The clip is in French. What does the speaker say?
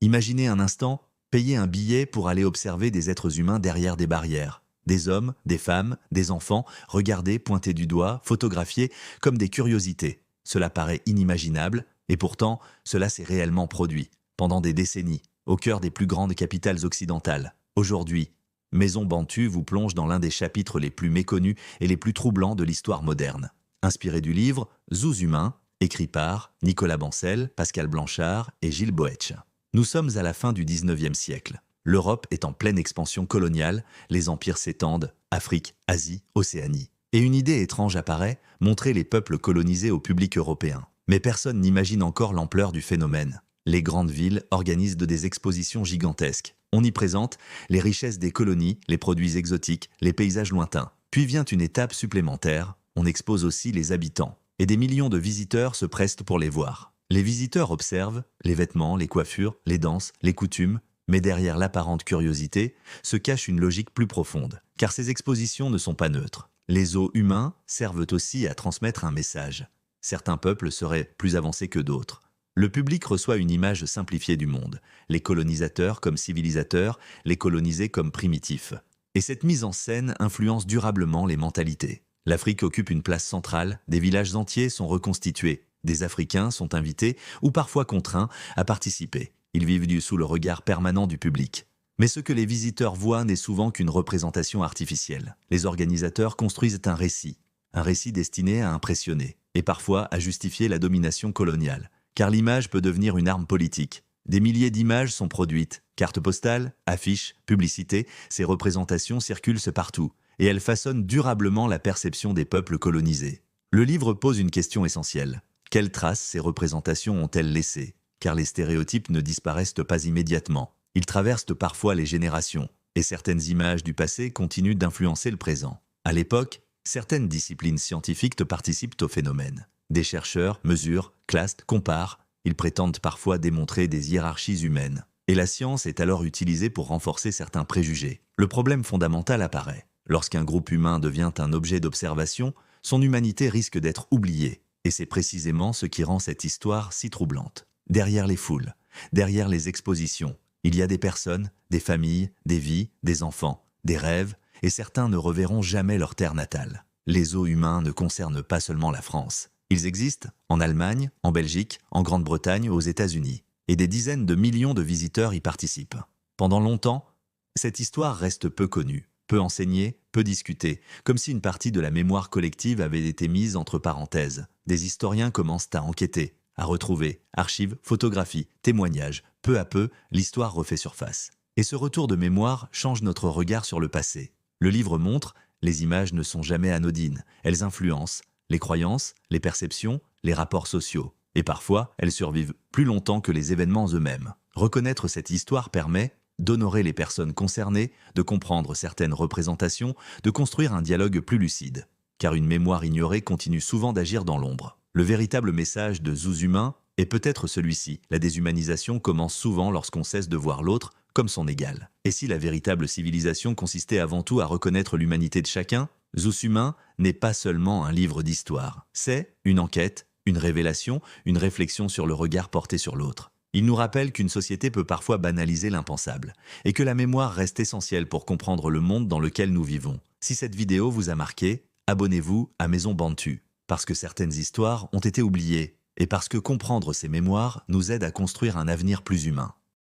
Imaginez un instant, payer un billet pour aller observer des êtres humains derrière des barrières. Des hommes, des femmes, des enfants, regardés, pointés du doigt, photographiés comme des curiosités. Cela paraît inimaginable, et pourtant, cela s'est réellement produit, pendant des décennies, au cœur des plus grandes capitales occidentales. Aujourd'hui, Maison Bantu vous plonge dans l'un des chapitres les plus méconnus et les plus troublants de l'histoire moderne. Inspiré du livre Zoos humains, écrit par Nicolas Bancel, Pascal Blanchard et Gilles Boetsch. Nous sommes à la fin du XIXe siècle. L'Europe est en pleine expansion coloniale, les empires s'étendent, Afrique, Asie, Océanie. Et une idée étrange apparaît, montrer les peuples colonisés au public européen. Mais personne n'imagine encore l'ampleur du phénomène. Les grandes villes organisent des expositions gigantesques. On y présente les richesses des colonies, les produits exotiques, les paysages lointains. Puis vient une étape supplémentaire, on expose aussi les habitants. Et des millions de visiteurs se pressent pour les voir. Les visiteurs observent les vêtements, les coiffures, les danses, les coutumes, mais derrière l'apparente curiosité se cache une logique plus profonde, car ces expositions ne sont pas neutres. Les zoos humains servent aussi à transmettre un message. Certains peuples seraient plus avancés que d'autres. Le public reçoit une image simplifiée du monde, les colonisateurs comme civilisateurs, les colonisés comme primitifs. Et cette mise en scène influence durablement les mentalités. L'Afrique occupe une place centrale, des villages entiers sont reconstitués, des Africains sont invités ou parfois contraints à participer. Ils vivent sous le regard permanent du public. Mais ce que les visiteurs voient n'est souvent qu'une représentation artificielle. Les organisateurs construisent un récit destiné à impressionner, et parfois à justifier la domination coloniale. Car l'image peut devenir une arme politique. Des milliers d'images sont produites. Cartes postales, affiches, publicités, ces représentations circulent partout, et elles façonnent durablement la perception des peuples colonisés. Le livre pose une question essentielle. Quelles traces ces représentations ont-elles laissées ? Car les stéréotypes ne disparaissent pas immédiatement. Ils traversent parfois les générations, et certaines images du passé continuent d'influencer le présent. À l'époque, certaines disciplines scientifiques participent au phénomène. Des chercheurs mesurent, classent, comparent. Ils prétendent parfois démontrer des hiérarchies humaines. Et la science est alors utilisée pour renforcer certains préjugés. Le problème fondamental apparaît. Lorsqu'un groupe humain devient un objet d'observation, son humanité risque d'être oubliée. Et c'est précisément ce qui rend cette histoire si troublante. Derrière les foules, derrière les expositions, il y a des personnes, des familles, des vies, des enfants, des rêves, et certains ne reverront jamais leur terre natale. Les zoos humains ne concernent pas seulement la France. Ils existent en Allemagne, en Belgique, en Grande-Bretagne, aux États-Unis. Et des dizaines de millions de visiteurs y participent. Pendant longtemps, cette histoire reste peu connue, peu enseignée, peu discutée, comme si une partie de la mémoire collective avait été mise entre parenthèses. Des historiens commencent à enquêter, à retrouver, archives, photographies, témoignages. Peu à peu, l'histoire refait surface. Et ce retour de mémoire change notre regard sur le passé. Le livre montre, les images ne sont jamais anodines, elles influencent les croyances, les perceptions, les rapports sociaux. Et parfois, elles survivent plus longtemps que les événements eux-mêmes. Reconnaître cette histoire permet d'honorer les personnes concernées, de comprendre certaines représentations, de construire un dialogue plus lucide. Car une mémoire ignorée continue souvent d'agir dans l'ombre. Le véritable message de Zoos humains est peut-être celui-ci. La déshumanisation commence souvent lorsqu'on cesse de voir l'autre comme son égal. Et si la véritable civilisation consistait avant tout à reconnaître l'humanité de chacun, Zoos humains n'est pas seulement un livre d'histoire. C'est une enquête, une révélation, une réflexion sur le regard porté sur l'autre. Il nous rappelle qu'une société peut parfois banaliser l'impensable, et que la mémoire reste essentielle pour comprendre le monde dans lequel nous vivons. Si cette vidéo vous a marqué, abonnez-vous à Maison Bantu, parce que certaines histoires ont été oubliées, et parce que comprendre ces mémoires nous aide à construire un avenir plus humain.